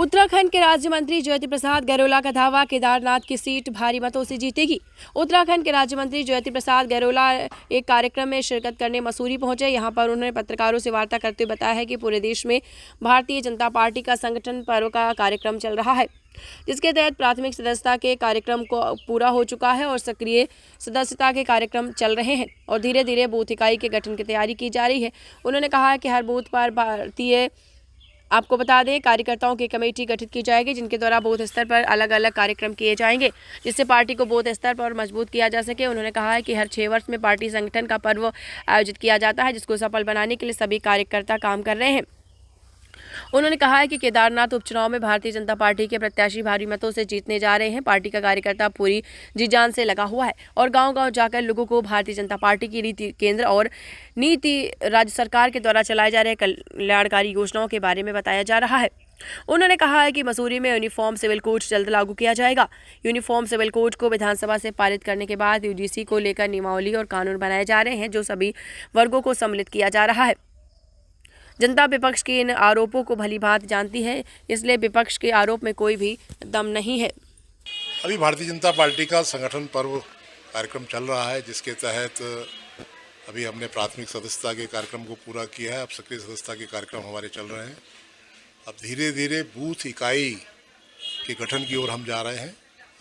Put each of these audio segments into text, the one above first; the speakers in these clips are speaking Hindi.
उत्तराखंड के राज्य मंत्री ज्योति प्रसाद गैरोला का दावा, केदारनाथ की सीट भारी मतों से जीतेगी। उत्तराखंड के राज्य मंत्री ज्योति प्रसाद गैरोला एक कार्यक्रम में शिरकत करने मसूरी पहुंचे। यहां पर उन्होंने पत्रकारों से वार्ता करते हुए बताया है कि पूरे देश में भारतीय जनता पार्टी का संगठन पर्व का कार्यक्रम चल रहा है, जिसके तहत प्राथमिक सदस्यता के कार्यक्रम को पूरा हो चुका है और सक्रिय सदस्यता के कार्यक्रम चल रहे हैं और धीरे धीरे बूथ इकाई के गठन की तैयारी की जा रही है। उन्होंने कहा कि हर बूथ पर भारतीय आपको बता दें कार्यकर्ताओं की कमेटी गठित की जाएगी, जिनके द्वारा बूथ स्तर पर अलग अलग कार्यक्रम किए जाएंगे, जिससे पार्टी को बूथ स्तर पर मजबूत किया जा सके। उन्होंने कहा है कि हर 6 वर्ष में पार्टी संगठन का पर्व आयोजित किया जाता है, जिसको सफल बनाने के लिए सभी कार्यकर्ता काम कर रहे हैं। उन्होंने कहा है कि केदारनाथ उपचुनाव में भारतीय जनता पार्टी के प्रत्याशी भारी मतों से जीतने जा रहे हैं। पार्टी का कार्यकर्ता पूरी जी जान से लगा हुआ है और गांव-गांव जाकर लोगों को भारतीय जनता पार्टी की नीति केंद्र और नीति राज्य सरकार के द्वारा चलाए जा रहे कल्याणकारी योजनाओं के बारे में बताया जा रहा है। उन्होंने कहा है कि मसूरी में यूनिफॉर्म सिविल कोड जल्द लागू किया जाएगा। यूनिफॉर्म सिविल कोड को विधानसभा से पारित करने के बाद यूजीसी को लेकर नियमावली और कानून बनाए जा रहे हैं, जो सभी वर्गों को सम्मिलित किया जा रहा है। जनता विपक्ष के इन आरोपों को भली भांति जानती है, इसलिए विपक्ष के आरोप में कोई भी दम नहीं है। अभी भारतीय जनता पार्टी का संगठन पर्व कार्यक्रम चल रहा है, जिसके तहत अभी हमने प्राथमिक सदस्यता के कार्यक्रम को पूरा किया है। अब सक्रिय सदस्यता के कार्यक्रम हमारे चल रहे हैं। अब धीरे धीरे बूथ इकाई के गठन की ओर हम जा रहे हैं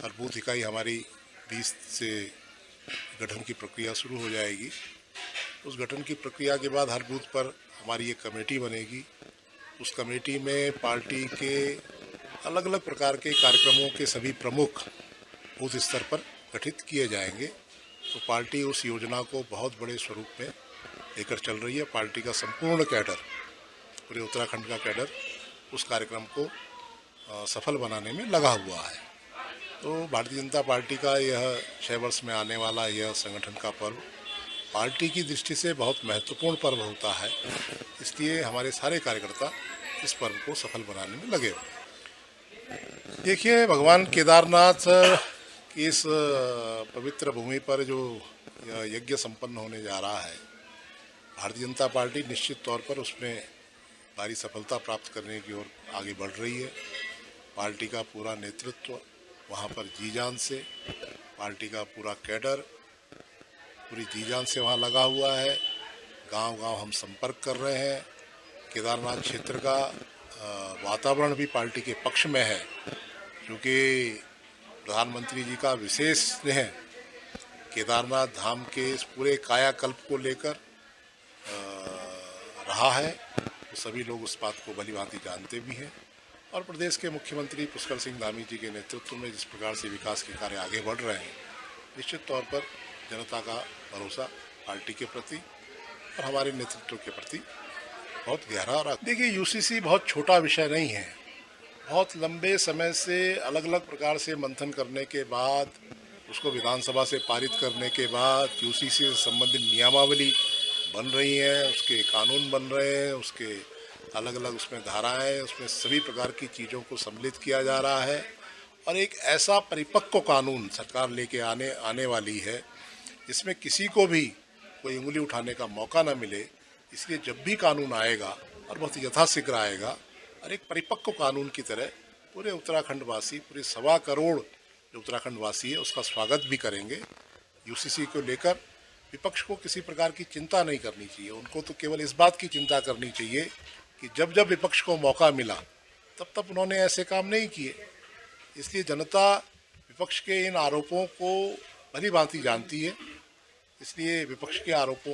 और बूथ इकाई हमारी 20 से गठन की प्रक्रिया शुरू हो जाएगी। उस गठन की प्रक्रिया के बाद हर बूथ पर हमारी एक कमेटी बनेगी। उस कमेटी में पार्टी के अलग अलग प्रकार के कार्यक्रमों के सभी प्रमुख बूथ स्तर पर गठित किए जाएंगे। तो पार्टी उस योजना को बहुत बड़े स्वरूप में लेकर चल रही है। पार्टी का संपूर्ण कैडर, पूरे उत्तराखंड का कैडर उस कार्यक्रम को सफल बनाने में लगा हुआ है। तो भारतीय जनता पार्टी का यह 6 वर्ष में आने वाला यह संगठन का पर्व पार्टी की दृष्टि से बहुत महत्वपूर्ण पर्व होता है, इसलिए हमारे सारे कार्यकर्ता इस पर्व को सफल बनाने में लगे हुए। देखिए, भगवान केदारनाथ की इस पवित्र भूमि पर जो यज्ञ संपन्न होने जा रहा है, भारतीय जनता पार्टी निश्चित तौर पर उसमें भारी सफलता प्राप्त करने की ओर आगे बढ़ रही है। पार्टी का पूरा नेतृत्व वहाँ पर जी जान से, पार्टी का पूरा कैडर पूरी जी जान से वहाँ लगा हुआ है। गांव-गांव हम संपर्क कर रहे हैं। केदारनाथ क्षेत्र का वातावरण भी पार्टी के पक्ष में है, क्योंकि प्रधानमंत्री जी का विशेष स्नेह केदारनाथ धाम के इस पूरे कायाकल्प को लेकर रहा है। तो सभी लोग उस बात को भली-भांति जानते भी हैं और प्रदेश के मुख्यमंत्री पुष्कर सिंह धामी जी के नेतृत्व में जिस प्रकार से विकास के कार्य आगे बढ़ रहे हैं, निश्चित तौर पर जनता का भरोसा पार्टी के प्रति और हमारे नेतृत्व के प्रति बहुत गहरा रहा। देखिए, यूसीसी बहुत छोटा विषय नहीं है। बहुत लंबे समय से अलग अलग प्रकार से मंथन करने के बाद, उसको विधानसभा से पारित करने के बाद यूसीसी से संबंधित नियमावली बन रही है, उसके कानून बन रहे हैं, उसके अलग अलग उसमें धाराएं, उसमें सभी प्रकार की चीज़ों को सम्मिलित किया जा रहा है और एक ऐसा परिपक्व कानून सरकार लेके आने वाली है जिसमें किसी को भी कोई उंगली उठाने का मौका न मिले। इसलिए जब भी कानून आएगा और बहुत यथाशीघ्र आएगा और एक परिपक्व कानून की तरह पूरे उत्तराखंड वासी, पूरे 1.25 करोड़ जो उत्तराखंड वासी है, उसका स्वागत भी करेंगे। यूसीसी को लेकर विपक्ष को किसी प्रकार की चिंता नहीं करनी चाहिए। उनको तो केवल इस बात की चिंता करनी चाहिए कि जब जब विपक्ष को मौका मिला तब तब उन्होंने ऐसे काम नहीं किए। इसलिए जनता विपक्ष के इन आरोपों को भली भांति जानती है, इसलिए विपक्ष के आरोपों